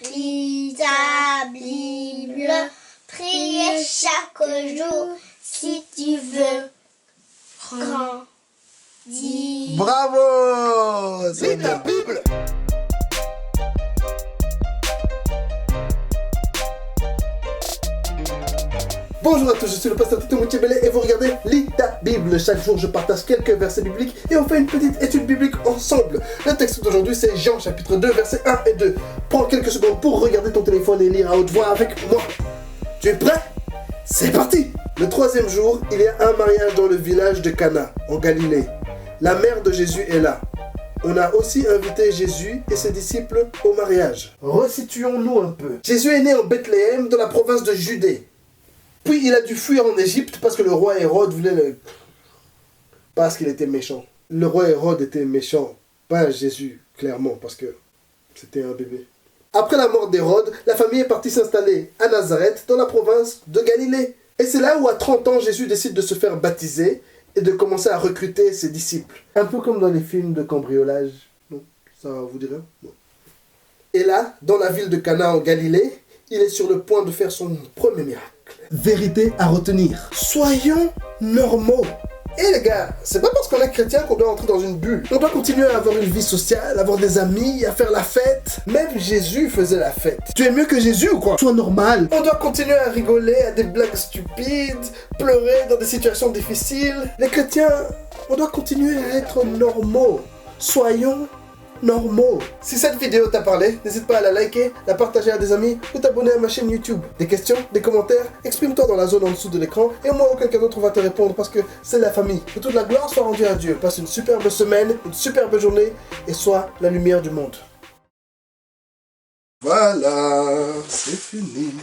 Lis ta Bible, priez chaque jour si tu veux grandir. Bravo! Lis ta Bible. Bonjour à tous, je suis le pasteur Tito Moutiébélé et vous regardez Lis ta Bible. Chaque jour, je partage quelques versets bibliques et on fait une petite étude biblique ensemble. Le texte d'aujourd'hui, c'est Jean chapitre 2, versets 1 et 2. Prends quelques secondes pour regarder ton téléphone et lire à haute voix avec moi. Tu es prêt? C'est parti! Le troisième jour, il y a un mariage dans le village de Cana, en Galilée. La mère de Jésus est là. On a aussi invité Jésus et ses disciples au mariage. Resituons-nous un peu. Jésus est né en Bethléem, dans la province de Judée. Puis il a dû fuir en Égypte parce que le roi Hérode voulait le... Parce qu'il était méchant. Le roi Hérode était méchant. Pas Jésus, clairement, parce que c'était un bébé. Après la mort d'Hérode, la famille est partie s'installer à Nazareth, dans la province de Galilée. Et c'est là où à 30 ans, Jésus décide de se faire baptiser et de commencer à recruter ses disciples. Un peu comme dans les films de cambriolage. Non, ça vous dirait? Non. Et là, dans la ville de Cana en Galilée, il est sur le point de faire son premier miracle. Vérité à retenir. Soyons normaux. Et les gars, c'est pas parce qu'on est chrétien qu'on doit entrer dans une bulle. On doit continuer à avoir une vie sociale, avoir des amis, à faire la fête. Même Jésus faisait la fête. Tu es mieux que Jésus ou quoi? Sois normal. On doit continuer à rigoler à des blagues stupides, pleurer dans des situations difficiles. Les chrétiens, on doit continuer à être normaux. Soyons normaux. Si cette vidéo t'a parlé, n'hésite pas à la liker, la partager à des amis ou t'abonner à ma chaîne YouTube. Des questions, des commentaires, exprime-toi dans la zone en dessous de l'écran et moi ou quelqu'un d'autre va te répondre parce que c'est la famille. Que toute la gloire soit rendue à Dieu. Passe une superbe semaine, une superbe journée et sois la lumière du monde. Voilà, c'est fini.